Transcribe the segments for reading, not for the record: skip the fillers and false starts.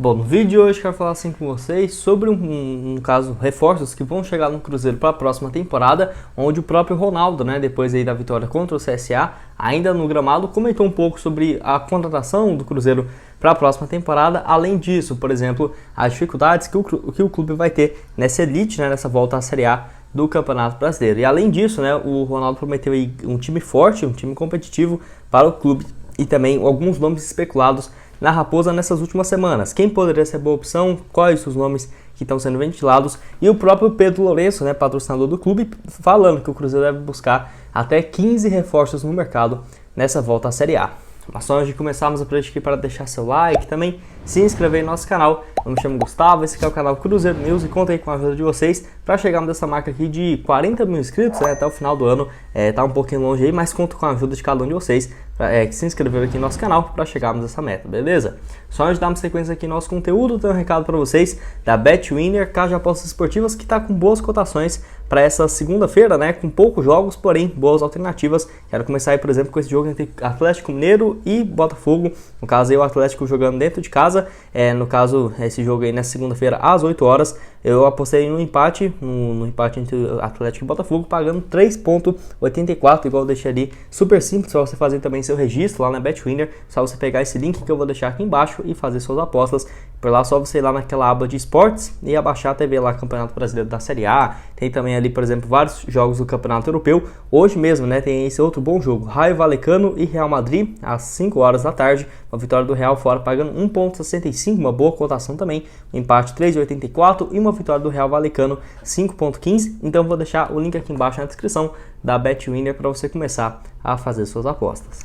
Bom, no vídeo de hoje eu quero falar assim com vocês sobre um caso, reforços que vão chegar no Cruzeiro para a próxima temporada, onde o próprio Ronaldo, depois aí da vitória contra o CSA, ainda no gramado, comentou um pouco sobre a contratação do Cruzeiro para a próxima temporada. Além disso, por exemplo, as dificuldades que o clube vai ter nessa elite, nessa volta à Série A do Campeonato Brasileiro. E além disso, o Ronaldo prometeu aí um time forte, um time competitivo para o clube e também alguns nomes especulados na Raposa nessas últimas semanas. Quem poderia ser boa opção, quais os nomes que estão sendo ventilados, e o próprio Pedro Lourenço, patrocinador do clube, falando que o Cruzeiro deve buscar até 15 reforços no mercado nessa volta à Série A. Mas só antes de começarmos, eu peço aqui para deixar seu like, também se inscrever no nosso canal. Eu me chamo Gustavo, esse aqui é o canal Cruzeiro News e conto aí com a ajuda de vocês para chegarmos nessa marca aqui de 40 mil inscritos até o final do ano. Tá um pouquinho longe aí, mas conto com a ajuda de cada um de vocês que se inscreveram aqui no nosso canal para chegarmos nessa meta, beleza? Só antes de darmos sequência aqui no nosso conteúdo, tenho um recado para vocês da BetWinner, casa de apostas esportivas que está com boas cotações para essa segunda-feira, com poucos jogos, porém boas alternativas. Quero começar aí, por exemplo, com esse jogo entre Atlético Mineiro e Botafogo. No caso aí, o Atlético jogando dentro de casa. No caso, esse jogo aí nessa segunda-feira às 8 horas. Eu apostei no empate entre Atlético e Botafogo, pagando 3,84, igual eu deixei ali. Super simples para você fazer também seu registro lá na BetWinner. Só você pegar esse link que eu vou deixar aqui embaixo e fazer suas apostas. Por lá, só você ir lá naquela aba de esportes e abaixar a TV lá, Campeonato Brasileiro da Série A. Tem também ali, por exemplo, vários jogos do Campeonato Europeu. Hoje mesmo, tem esse outro bom jogo, Raio Vallecano e Real Madrid, às 5 horas da tarde. Uma vitória do Real fora pagando 1,65, uma boa cotação também. Um empate 3,84 e uma vitória do Real Vallecano 5,15. Então vou deixar o link aqui embaixo na descrição da BetWinner para você começar a fazer suas apostas.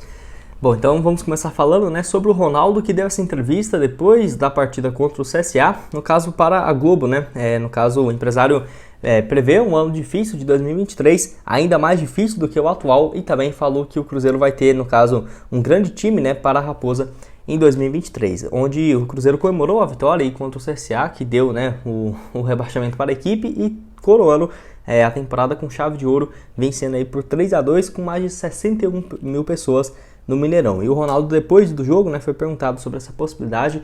Bom, então vamos começar falando sobre o Ronaldo, que deu essa entrevista depois da partida contra o CSA, no caso para a Globo, no caso o empresário prevê um ano difícil de 2023, ainda mais difícil do que o atual, e também falou que o Cruzeiro vai ter, no caso, um grande time para a Raposa em 2023, onde o Cruzeiro comemorou a vitória contra o CSA, que deu o rebaixamento para a equipe, e coroando a temporada com chave de ouro, vencendo aí por 3-2 com mais de 61 mil pessoas no Mineirão. E o Ronaldo, depois do jogo, foi perguntado sobre essa possibilidade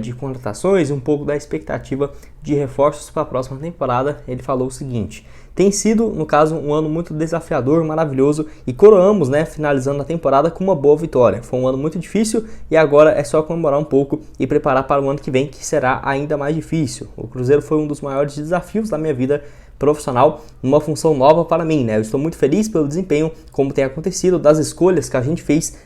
de contratações e um pouco da expectativa de reforços para a próxima temporada. Ele falou o seguinte: tem sido, no caso, um ano muito desafiador, maravilhoso, e coroamos, finalizando a temporada com uma boa vitória. Foi um ano muito difícil e agora é só comemorar um pouco e preparar para o ano que vem, que será ainda mais difícil. O Cruzeiro foi um dos maiores desafios da minha vida profissional, numa função nova para mim, Eu estou muito feliz pelo desempenho, como tem acontecido, das escolhas que a gente fez,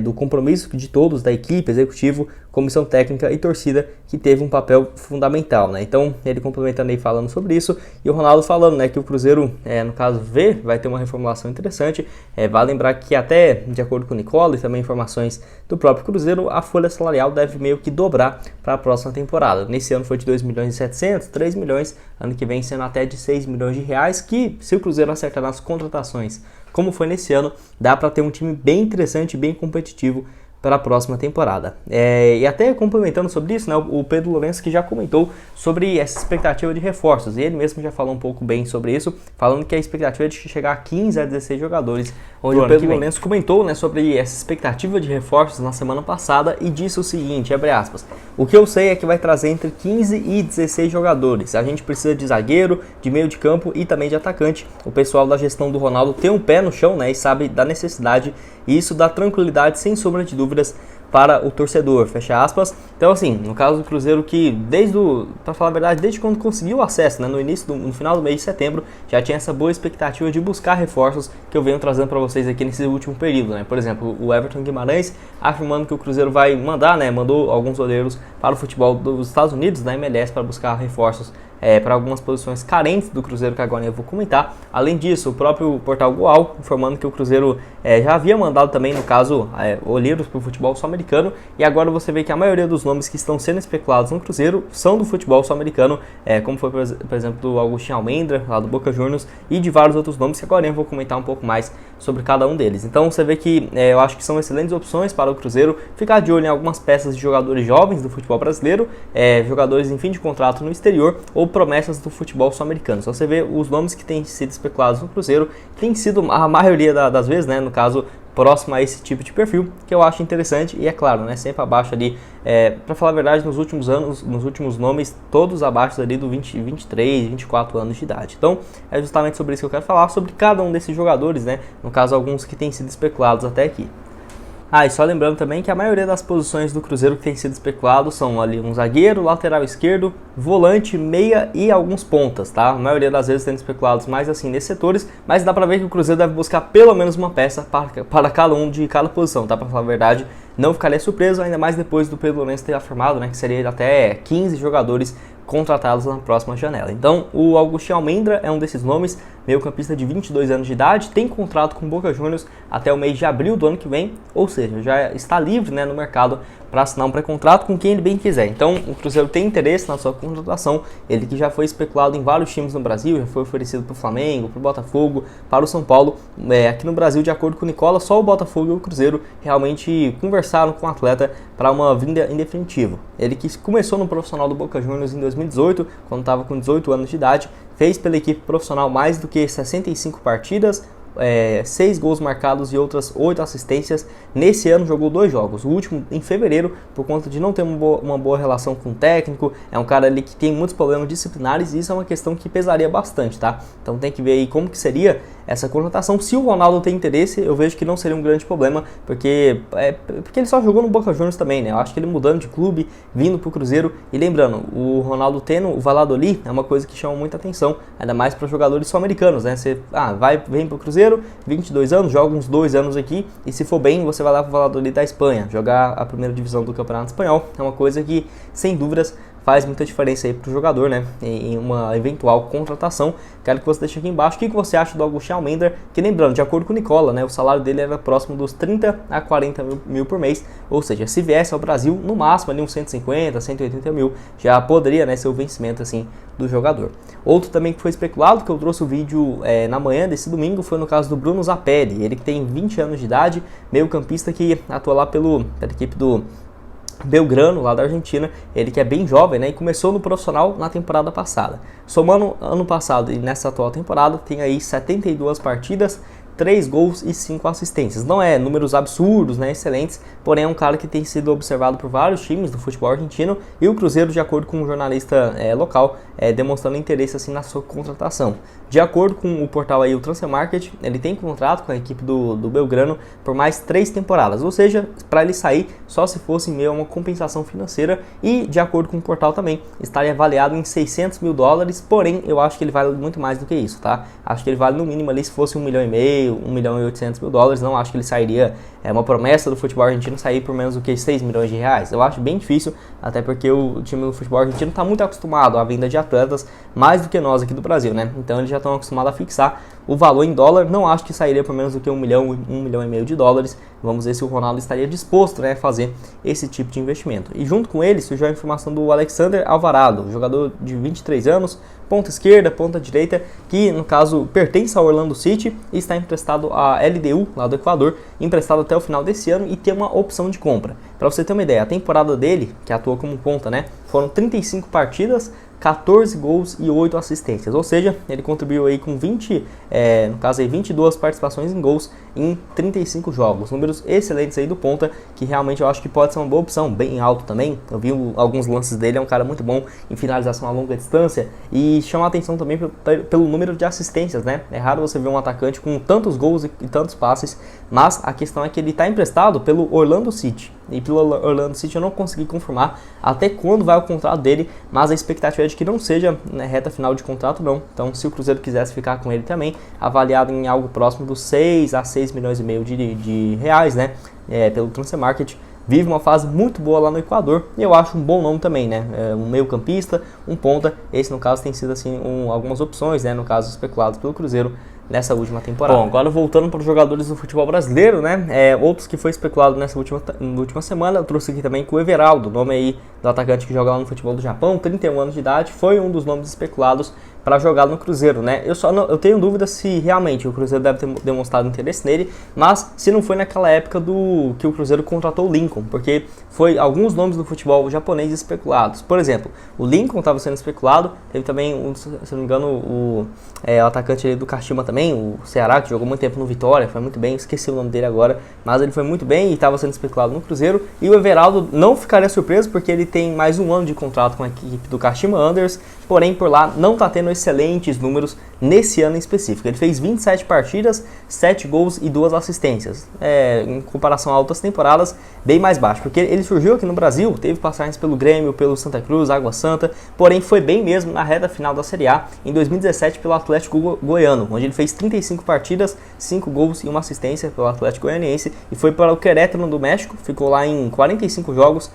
do compromisso de todos, da equipe, executivo, comissão técnica e torcida, que teve um papel fundamental, Então, ele complementando aí falando sobre isso, e o Ronaldo falando, que o Cruzeiro, no caso vai ter uma reformulação interessante. Vale lembrar que até, de acordo com o Nicola e também informações do próprio Cruzeiro, a folha salarial deve meio que dobrar para a próxima temporada. Nesse ano foi de 2.700.000, 3 milhões, ano que vem sendo até de 6 milhões de reais, que se o Cruzeiro acertar nas contratações, como foi nesse ano, dá para ter um time bem interessante, bem competitivo para a próxima temporada. E até complementando sobre isso, o Pedro Lourenço, que já comentou sobre essa expectativa de reforços, e ele mesmo já falou um pouco bem sobre isso, falando que a expectativa é de chegar a 15 a 16 jogadores. Onde o Pedro Lourenço comentou sobre essa expectativa de reforços na semana passada e disse o seguinte, abre aspas: o que eu sei é que vai trazer entre 15 e 16 jogadores. A gente precisa de zagueiro, de meio de campo e também de atacante. O pessoal da gestão do Ronaldo tem um pé no chão, e sabe da necessidade, e isso dá tranquilidade, sem sombra de dúvidas, para o torcedor, fecha aspas. Então, assim, no caso do Cruzeiro, que para falar a verdade, desde quando conseguiu o acesso, no final do mês de setembro, já tinha essa boa expectativa de buscar reforços que eu venho trazendo para vocês aqui nesse último período, Por exemplo, o Everton Guimarães afirmando que o Cruzeiro vai mandou alguns goleiros para o futebol dos Estados Unidos, da MLS, para buscar reforços para algumas posições carentes do Cruzeiro, que agora eu vou comentar. Além disso, o próprio portal Goal informando que o Cruzeiro já havia mandado também, no caso, olheiros para o futebol sul-americano, e agora você vê que a maioria dos nomes que estão sendo especulados no Cruzeiro são do futebol sul-americano, como foi, por exemplo, do Agustín Almendra, lá do Boca Juniors, e de vários outros nomes que agora eu vou comentar um pouco mais sobre cada um deles. Então você vê que eu acho que são excelentes opções para o Cruzeiro ficar de olho em algumas peças de jogadores jovens do futebol brasileiro, jogadores em fim de contrato no exterior, ou promessas do futebol sul-americano. Só você vê os nomes que têm sido especulados no Cruzeiro, tem sido a maioria das vezes, né, no caso, próximo a esse tipo de perfil, que eu acho interessante e é claro, né, sempre abaixo ali, para falar a verdade, nos últimos anos, nos últimos nomes, todos abaixo ali do 23, 24 anos de idade. Então, é justamente sobre isso que eu quero falar, sobre cada um desses jogadores, né, no caso, alguns que têm sido especulados até aqui. E só lembrando também que a maioria das posições do Cruzeiro que tem sido especulado são ali um zagueiro, lateral esquerdo, volante, meia e alguns pontas, tá? A maioria das vezes sendo especulados mais assim nesses setores, mas dá pra ver que o Cruzeiro deve buscar pelo menos uma peça para cada um de cada posição, tá? Pra falar a verdade, não ficaria surpreso, ainda mais depois do Pedro Lourenço ter afirmado, né, que seria até 15 jogadores contratados na próxima janela. Então, o Agustín Almendra é um desses nomes, meio-campista de 22 anos de idade, tem contrato com o Boca Juniors até o mês de abril do ano que vem, ou seja, já está livre, né, no mercado para assinar um pré-contrato com quem ele bem quiser. Então, o Cruzeiro tem interesse na sua contratação, ele que já foi especulado em vários times no Brasil, já foi oferecido para o Flamengo, para o Botafogo, para o São Paulo. Aqui no Brasil, de acordo com o Nicola, só o Botafogo e o Cruzeiro realmente conversaram com o atleta para uma vinda em definitivo. Ele que começou no profissional do Boca Juniors em 2018, quando estava com 18 anos de idade, fez pela equipe profissional mais do que 65 partidas, 6 gols marcados e outras 8 assistências. Nesse ano jogou 2 jogos, o último em fevereiro, por conta de não ter uma boa relação com o técnico. É um cara ali que tem muitos problemas disciplinares e isso é uma questão que pesaria bastante, tá? Então tem que ver aí como que seria essa contratação. Se o Ronaldo tem interesse, eu vejo que não seria um grande problema, porque ele só jogou no Boca Juniors também, né? Eu acho que ele mudando de clube, vindo pro Cruzeiro, e lembrando, o Ronaldo tendo o Valladolid é uma coisa que chama muita atenção, ainda mais para jogadores sul-americanos, né? Você vem pro Cruzeiro, 22 anos, joga uns 2 anos aqui, e se for bem, você vai lá pro Valladolid da Espanha, jogar a primeira divisão do Campeonato Espanhol. É uma coisa que, sem dúvidas, faz muita diferença aí pro jogador, né, em uma eventual contratação. Quero que você deixe aqui embaixo o que você acha do Agustín Almendra, que lembrando, de acordo com o Nicola, né, o salário dele era próximo dos 30 a 40 mil por mês, ou seja, se viesse ao Brasil, no máximo ali uns 150, 180 mil, já poderia, né, ser o vencimento assim do jogador. Outro também que foi especulado, que eu trouxe o vídeo na manhã desse domingo, foi no caso do Bruno Zapelli, ele que tem 20 anos de idade, meio campista que atua lá pela equipe do Belgrano, lá da Argentina. Ele que é bem jovem, né, e começou no profissional na temporada passada. Somando ano passado e nessa atual temporada, tem aí 72 partidas, 3 gols e 5 assistências. Não é números absurdos, né, excelentes, porém é um cara que tem sido observado por vários times do futebol argentino, e o Cruzeiro, de acordo com um jornalista local, demonstrando interesse assim na sua contratação. De acordo com o portal aí, o Transfer Market, ele tem contrato com a equipe do Belgrano por mais 3 temporadas, ou seja, para ele sair só se fosse em meio a uma compensação financeira, e de acordo com o portal também, estaria avaliado em 600 mil dólares, porém eu acho que ele vale muito mais do que isso, tá? Acho que ele vale no mínimo ali se fosse 1,5 milhão, 1 milhão e 800 mil dólares, não acho que ele sairia, uma promessa do futebol argentino sair por menos do que 6 milhões de reais. Eu acho bem difícil, até porque o time do futebol argentino está muito acostumado à venda de atletas, mais do que nós aqui do Brasil, né? Então eles já estão acostumados a fixar o valor em dólar. Não acho que sairia por menos do que 1 milhão, 1 milhão e meio de dólares. Vamos ver se o Ronaldo estaria disposto, né, a fazer esse tipo de investimento. E junto com ele surgiu a informação do Alexander Alvarado, jogador de 23 anos, ponta esquerda, ponta direita, que no caso pertence ao Orlando City e está emprestado à LDU, lá do Equador, emprestado até o final desse ano e tem uma opção de compra. Para você ter uma ideia, a temporada dele, que atuou como ponta, né, foram 35 partidas, 14 gols e 8 assistências, ou seja, ele contribuiu aí com 22 participações em gols em 35 jogos, números excelentes aí do ponta, que realmente eu acho que pode ser uma boa opção, bem alto também. Eu vi alguns lances dele, é um cara muito bom em finalização a longa distância e chama a atenção também pelo número de assistências, né? É raro você ver um atacante com tantos gols e tantos passes, mas a questão é que ele está emprestado pelo Orlando City, e pelo Orlando City eu não consegui confirmar até quando vai o contrato dele, mas a expectativa é de que não seja, né, reta final de contrato não. Então se o Cruzeiro quisesse ficar com ele também, avaliado em algo próximo dos 6 a 6 milhões e meio de reais, né, pelo Transfer Market. Vive uma fase muito boa lá no Equador e eu acho um bom nome também, né? Um meio campista, um ponta. Esse no caso tem sido assim algumas opções, né? No caso especulados pelo Cruzeiro nessa última temporada. Bom, agora voltando para os jogadores do futebol brasileiro, né? Outros que foi especulado nessa última semana, eu trouxe aqui também com o Everaldo, nome aí do atacante que joga lá no futebol do Japão, 31 anos de idade, foi um dos nomes especulados para jogar no Cruzeiro, né? Eu tenho dúvida se realmente o Cruzeiro deve ter demonstrado interesse nele, mas se não foi naquela época do que o Cruzeiro contratou o Lincoln, porque foi alguns nomes do futebol japonês especulados. Por exemplo, o Lincoln estava sendo especulado, teve também, se não me engano, o atacante do Kashima também, o Ceará, que jogou muito tempo no Vitória, foi muito bem, esqueci o nome dele agora, mas ele foi muito bem e estava sendo especulado no Cruzeiro. E o Everaldo não ficaria surpreso, porque ele tem mais um ano de contrato com a equipe do Kashima Antlers, porém por lá não está tendo excelentes números nesse ano em específico. Ele fez 27 partidas, 7 gols e 2 assistências, em comparação a outras temporadas, bem mais baixo, porque ele surgiu aqui no Brasil, teve passagens pelo Grêmio, pelo Santa Cruz, Água Santa, porém foi bem mesmo na reta final da Série A, em 2017 pelo Atlético Goiano, onde ele fez 35 partidas, 5 gols e 1 assistência pelo Atlético Goianiense, e foi para o Querétaro do México, ficou lá em 45 jogos,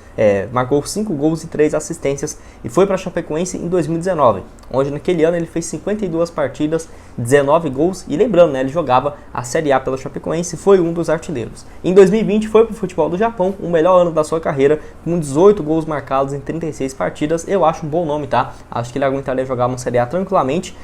marcou 5 gols e 3 assistências, e foi para a Chapecoense em 2019, onde naquele ano ele fez 52 partidas, 19 gols, e lembrando, né, ele jogava a Série A pela Chapecoense, foi um dos artilheiros. Em 2020 foi para o futebol do Japão, o melhor ano da sua carreira, com 18 gols marcados em 36 partidas. Eu acho um bom nome, tá? Acho que ele aguentaria jogar uma Série A tranquilamente.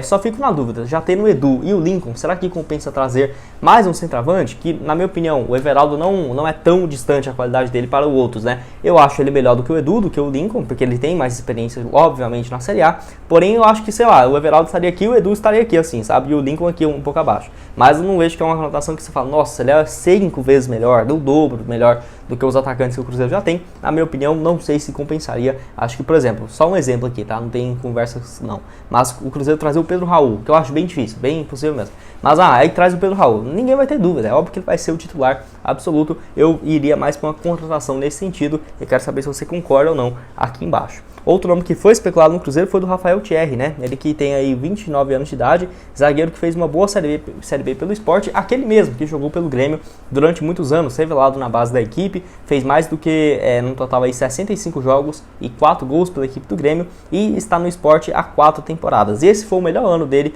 Só fico na dúvida, já tendo o Edu e o Lincoln, será que compensa trazer mais um centroavante? Que, na minha opinião, o Everaldo não é tão distante a qualidade dele para os outros, né? Eu acho ele melhor do que o Edu, do que o Lincoln, porque ele tem mais experiência, obviamente, na Série A. Porém, eu acho que, sei lá, o Everaldo estaria aqui, o Edu estaria aqui, assim, sabe? E o Lincoln aqui um pouco abaixo. Mas eu não vejo que é uma conotação que você fala, nossa, ele é 5 vezes melhor, do dobro melhor do que os atacantes que o Cruzeiro já tem. Na minha opinião, não sei se compensaria. Acho que, por exemplo, só um exemplo aqui, tá? Não tem conversas, não. Mas o Cruzeiro trazer o Pedro Raul, que eu acho bem difícil, bem impossível mesmo. Mas, aí traz o Pedro Raul. Ninguém vai ter dúvida, é óbvio que ele vai ser o titular absoluto. Eu iria mais para uma contratação nesse sentido. Eu quero saber se você concorda ou não aqui embaixo. Outro nome que foi especulado no Cruzeiro foi do Rafael Thierry, né? Ele que tem aí 29 anos de idade, zagueiro que fez uma boa Série B pelo Sport, aquele mesmo que jogou pelo Grêmio durante muitos anos, revelado na base da equipe, fez mais do que, no total, aí 65 jogos e 4 gols pela equipe do Grêmio, e está no Sport há 4 temporadas. Esse foi o melhor ano dele,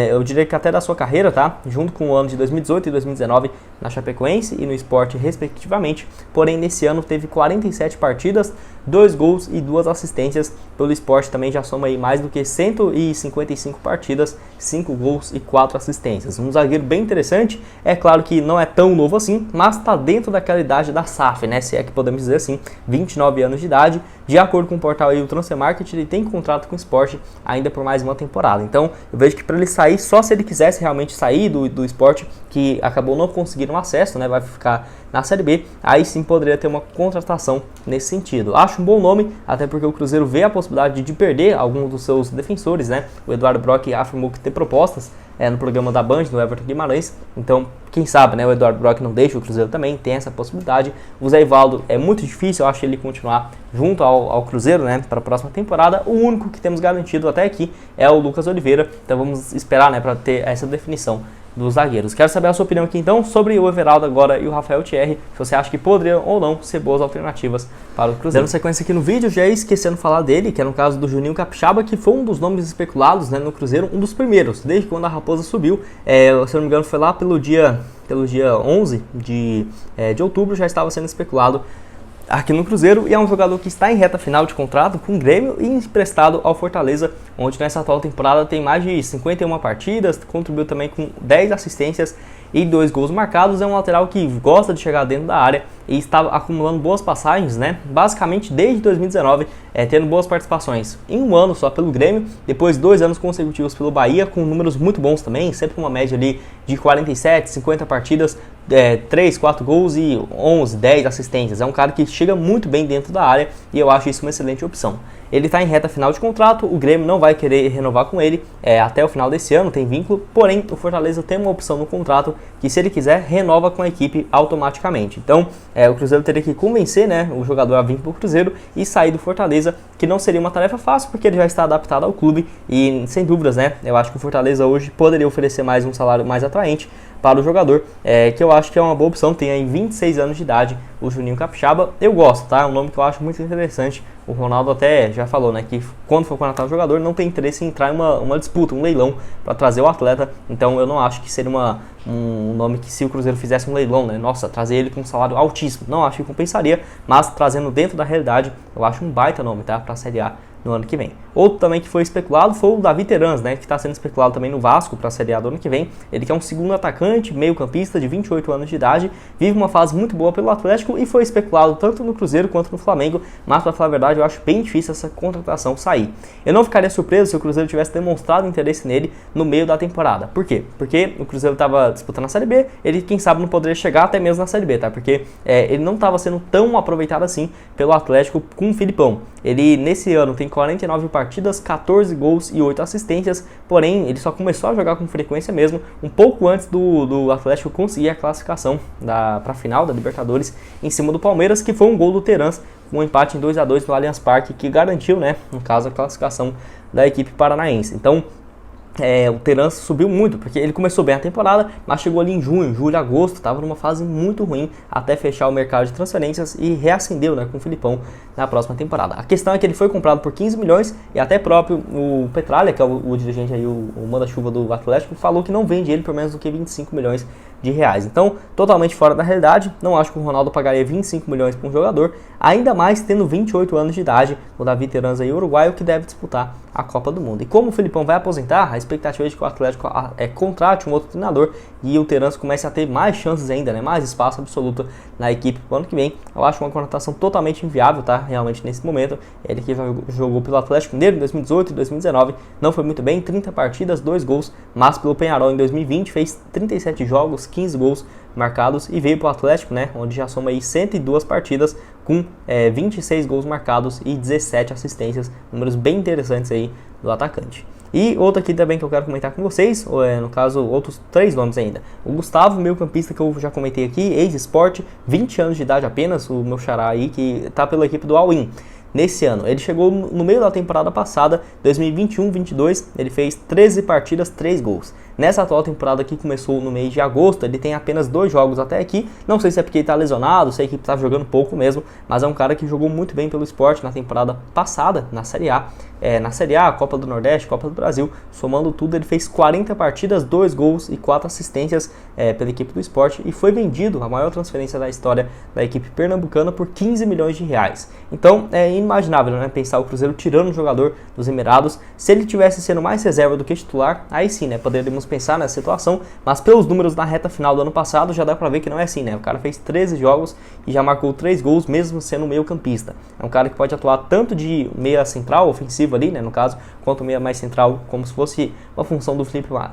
eu diria que até da sua carreira, tá? Junto com o ano de 2018 e 2019 na Chapecoense e no Sport, respectivamente. Porém, nesse ano teve 47 partidas, 2 gols e 2 assistências pelo Sport, também já soma aí mais do que 155 partidas, 5 gols e 4 assistências. Um zagueiro bem interessante, é claro que não é tão novo assim, mas está dentro daquela idade da SAF, né, se é que podemos dizer assim, 29 anos de idade. De acordo com o portal aí, o Transfer Market, ele tem contrato com o Sport ainda por mais uma temporada. Então, eu vejo que para ele sair, só se ele quisesse realmente sair do Sport, que acabou não conseguindo acesso, né, vai ficar na Série B, aí sim poderia ter uma contratação nesse sentido. Acho um bom nome, até porque o Cruzeiro vê a possibilidade de perder alguns dos seus defensores, né? O Eduardo Brock afirmou que tem propostas no programa da Band, do Everton Guimarães, então quem sabe, né, o Eduardo Brock não deixa o Cruzeiro também, tem essa possibilidade. O Zé Ivaldo é muito difícil, eu acho, ele continuar junto ao Cruzeiro, né, para a próxima temporada. O único que temos garantido até aqui é o Lucas Oliveira, então vamos esperar, né, para ter essa definição dos zagueiros. Quero saber a sua opinião aqui então sobre o Everaldo agora e o Rafael Thierry, se você acha que poderiam ou não ser boas alternativas para o Cruzeiro. Dando sequência aqui no vídeo, já esquecendo de falar dele, que é no caso do Juninho Capixaba, que foi um dos nomes especulados, né, no Cruzeiro, um dos primeiros, desde quando a Raposa subiu, se não me engano foi lá pelo dia 11 de outubro, já estava sendo especulado aqui no Cruzeiro, e é um jogador que está em reta final de contrato com o Grêmio e emprestado ao Fortaleza, onde nessa atual temporada tem mais de 51 partidas, contribuiu também com 10 assistências e 2 gols marcados. É um lateral que gosta de chegar dentro da área e está acumulando boas passagens, né? Basicamente desde 2019, tendo boas participações em um ano só pelo Grêmio, depois 2 anos consecutivos pelo Bahia, com números muito bons também, sempre uma média ali de 47, 50 partidas, 3, 4 gols e 11, 10 assistências. É um cara que chega muito bem dentro da área e eu acho isso uma excelente opção. Ele está em reta final de contrato, o Grêmio não vai querer renovar com ele até o final desse ano, tem vínculo, porém o Fortaleza tem uma opção no contrato que, se ele quiser, renova com a equipe automaticamente. Então o Cruzeiro teria que convencer, né, o jogador a vir para o Cruzeiro e sair do Fortaleza, que não seria uma tarefa fácil, porque ele já está adaptado ao clube e, sem dúvidas, né, eu acho que o Fortaleza hoje poderia oferecer mais um salário mais atraente para o jogador, que eu acho que é uma boa opção. Tem aí 26 anos de idade, o Juninho Capixaba. Eu gosto, tá? É um nome que eu acho muito interessante. O Ronaldo até já falou, né, que quando for contratar o jogador, não tem interesse em entrar em uma disputa, um leilão para trazer o atleta. Então eu não acho que seria um nome que, se o Cruzeiro fizesse um leilão, né, nossa, trazer ele com um salário altíssimo, não acho que compensaria, mas trazendo dentro da realidade, eu acho um baita nome, tá, para a Série A no ano que vem. Outro também que foi especulado foi o Davi Terans, né, que está sendo especulado também no Vasco para a Série A do ano que vem. Ele que é um segundo atacante, meio campista de 28 anos de idade, vive uma fase muito boa pelo Atlético e foi especulado tanto no Cruzeiro quanto no Flamengo, mas para falar a verdade eu acho bem difícil essa contratação sair. Eu não ficaria surpreso se o Cruzeiro tivesse demonstrado interesse nele no meio da temporada. Por quê? Porque o Cruzeiro estava disputando a Série B, ele quem sabe não poderia chegar até mesmo na Série B, tá? Porque ele não estava sendo tão aproveitado assim pelo Atlético com o Filipão. Ele nesse ano tem 49 partidas, 14 gols e 8 assistências, porém ele só começou a jogar com frequência mesmo um pouco antes do Atlético conseguir a classificação para a final da Libertadores em cima do Palmeiras, que foi um gol do Terans, um empate em 2-2 no Allianz Parque, que garantiu, né, no caso, a classificação da equipe paranaense. Então, o Terans subiu muito, porque ele começou bem a temporada, mas chegou ali em junho, julho, agosto, estava numa fase muito ruim até fechar o mercado de transferências e reacendeu, né, com o Filipão na próxima temporada. A questão é que ele foi comprado por 15 milhões e até próprio o Petralha, que é o dirigente aí, o manda-chuva do Atlético, falou que não vende ele por menos do que 25 milhões de reais. Então, totalmente fora da realidade, não acho que o Ronaldo pagaria 25 milhões para um jogador, ainda mais tendo 28 anos de idade, o Davi Terans aí, uruguaio, que deve disputar a Copa do Mundo. E como o Filipão vai aposentar, a expectativa é de que o Atlético contrate um outro treinador e o Terans comece a ter mais chances ainda, né, mais espaço absoluto na equipe para o ano que vem. Eu acho uma contratação totalmente inviável, tá? Realmente nesse momento. Ele que jogou pelo Atlético Mineiro em 2018 e 2019, não foi muito bem, 30 partidas, 2 gols, mas pelo Peñarol em 2020 fez 37 jogos, 15 gols marcados e veio para o Atlético, né, onde já soma aí 102 partidas com 26 gols marcados e 17 assistências, números bem interessantes aí do atacante. E outro aqui também que eu quero comentar com vocês, no caso, outros 3 nomes ainda. O Gustavo, meio campista que eu já comentei aqui, ex-Sport, 20 anos de idade apenas, o meu xará aí, que está pela equipe do All-In. Nesse ano, ele chegou no meio da temporada passada, 2021-22, ele fez 13 partidas, 3 gols. Nessa atual temporada que começou no mês de agosto, ele tem apenas 2 jogos até aqui. Não sei se é porque ele está lesionado, se a equipe está jogando pouco mesmo, mas é um cara que jogou muito bem pelo Sport na temporada passada, na Série A. Na Série A, Copa do Nordeste, Copa do Brasil, somando tudo, ele fez 40 partidas, 2 gols e 4 assistências pela equipe do Sport e foi vendido, a maior transferência da história da equipe pernambucana, por 15 milhões de reais. Então, é inimaginável, né, pensar o Cruzeiro tirando um jogador dos Emirados. Se ele tivesse sendo mais reserva do que titular, aí sim, né, poderíamos pensar nessa situação, mas pelos números na reta final do ano passado, já dá pra ver que não é assim, né? O cara fez 13 jogos e já marcou 3 gols, mesmo sendo meio campista. É um cara que pode atuar tanto de meia central, ofensivo ali, né, no caso, quanto meia mais central, como se fosse uma função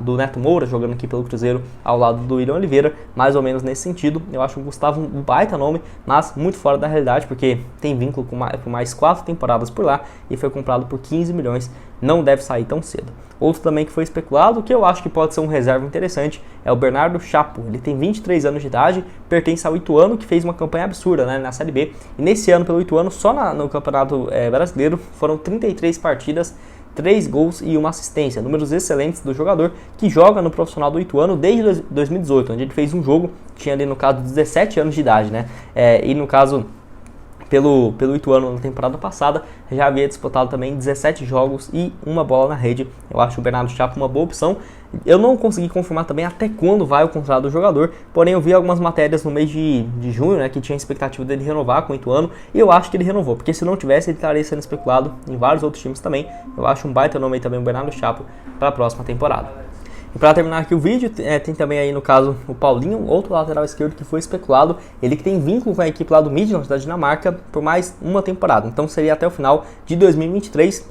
do Neto Moura, jogando aqui pelo Cruzeiro, ao lado do William Oliveira, mais ou menos nesse sentido. Eu acho o Gustavo um baita nome, mas muito fora da realidade, porque tem vínculo com mais 4 temporadas por lá e foi comprado por 15 milhões, não deve sair tão cedo. Outro também que foi especulado, que eu acho que pode ser um reserva interessante, é o Bernardo Chapo. Ele tem 23 anos de idade, pertence ao Ituano, que fez uma campanha absurda, né, na Série B. E nesse ano, pelo Ituano, só no Campeonato Brasileiro, foram 33 partidas, 3 gols e 1 assistência. Números excelentes do jogador, que joga no profissional do Ituano desde 2018, onde ele fez um jogo, tinha ali no caso 17 anos de idade, né? E no caso, pelo Ituano na temporada passada, já havia disputado também 17 jogos e 1 bola na rede. Eu acho o Bernardo Chapo uma boa opção. Eu não consegui confirmar também até quando vai o contrato do jogador, porém eu vi algumas matérias no mês de junho, né, que tinha a expectativa dele renovar com o Ituano, e eu acho que ele renovou, porque se não tivesse, ele estaria sendo especulado em vários outros times também. Eu acho um baita nome aí também o Bernardo Chapo para a próxima temporada. E para terminar aqui o vídeo, tem também aí no caso o Paulinho, outro lateral esquerdo que foi especulado, ele que tem vínculo com a equipe lá do Midland da Dinamarca por mais uma temporada, então seria até o final de 2023,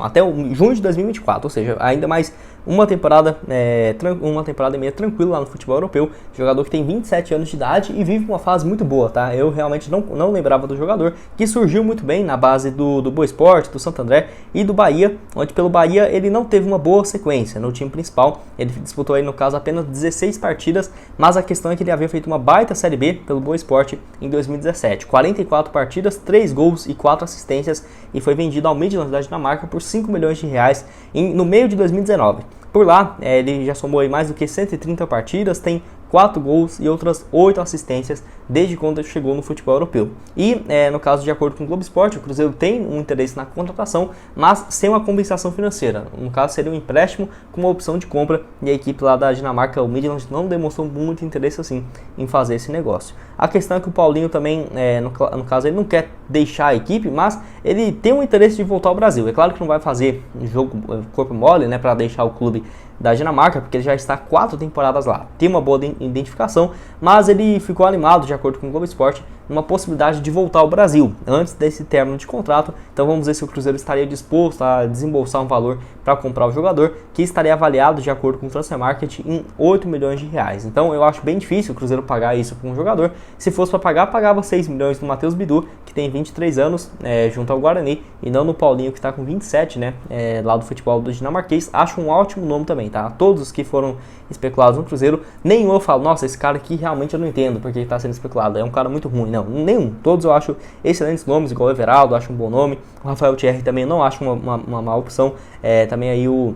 até o junho de 2024, ou seja, ainda mais uma temporada e meia tranquila lá no futebol europeu. Jogador que tem 27 anos de idade e vive uma fase muito boa, tá? Eu realmente não lembrava do jogador, que surgiu muito bem na base do Boa Esporte, do Santo André e do Bahia, onde pelo Bahia ele não teve uma boa sequência no time principal. Ele disputou aí no caso apenas 16 partidas, mas a questão é que ele havia feito uma baita Série B pelo Boa Esporte em 2017. 44 partidas, 3 gols e 4 assistências, e foi vendido ao Midland da Dinamarca por 5 milhões de reais no meio de 2019. Por lá, ele já somou aí mais do que 130 partidas, tem 4 gols e outras 8 assistências desde quando ele chegou no futebol europeu. E, no caso, de acordo com o Globo Esporte, o Cruzeiro tem um interesse na contratação, mas sem uma compensação financeira. No caso, seria um empréstimo com uma opção de compra, e a equipe lá da Dinamarca, o Midland, não demonstrou muito interesse assim em fazer esse negócio. A questão é que o Paulinho também, no caso, ele não quer deixar a equipe, mas ele tem um interesse de voltar ao Brasil. É claro que não vai fazer jogo corpo mole, né, para deixar o clube da Dinamarca, porque ele já está 4 temporadas lá. Tem uma boa identificação, mas ele ficou animado, de acordo com o Globo Esporte, numa possibilidade de voltar ao Brasil antes desse término de contrato. Então vamos ver se o Cruzeiro estaria disposto a desembolsar um valor para comprar o jogador, que estaria avaliado, de acordo com o Transfer Market, em 8 milhões de reais. Então eu acho bem difícil o Cruzeiro pagar isso para um jogador. Se fosse para pagar, pagava 6 milhões no Matheus Bidu, que tem 23 anos, junto ao Guarani, e não no Paulinho, que está com 27, né, lá do futebol do dinamarquês. Acho um ótimo nome também, tá? Todos os que foram especulados no Cruzeiro, nenhum eu falo, nossa, esse cara aqui realmente eu não entendo porque ele está sendo especulado, é um cara muito ruim. Não, nenhum. Todos eu acho excelentes nomes, igual o Everaldo, acho um bom nome. O Rafael Thierry também não acho uma má opção. Também aí o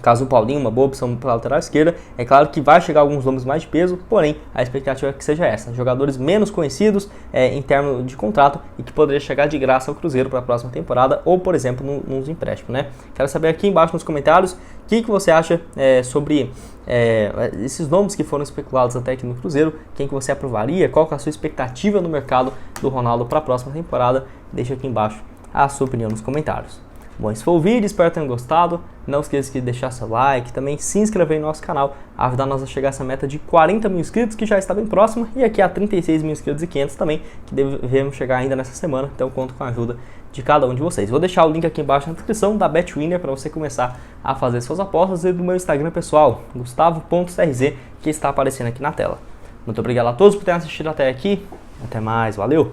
caso do Paulinho, uma boa opção para a lateral esquerda. É claro que vai chegar alguns nomes mais de peso, porém a expectativa é que seja essa. Jogadores menos conhecidos em termos de contrato e que poderia chegar de graça ao Cruzeiro para a próxima temporada ou, por exemplo, nos empréstimos, né? Quero saber aqui embaixo nos comentários o que você acha sobre esses nomes que foram especulados até aqui no Cruzeiro. Quem que você aprovaria? Qual que é a sua expectativa no mercado do Ronaldo para a próxima temporada? Deixa aqui embaixo a sua opinião nos comentários. Bom, esse foi o vídeo, espero que tenham gostado. Não esqueça de deixar seu like, também se inscrever no nosso canal, ajudar nós a chegar a essa meta de 40 mil inscritos, que já está bem próxima, e aqui a 36 mil inscritos e 500 também, que devemos chegar ainda nessa semana, então conto com a ajuda de cada um de vocês. Vou deixar o link aqui embaixo na descrição da BetWinner para você começar a fazer suas apostas e do meu Instagram pessoal, gustavo.crz, que está aparecendo aqui na tela. Muito obrigado a todos por terem assistido até aqui, até mais, valeu!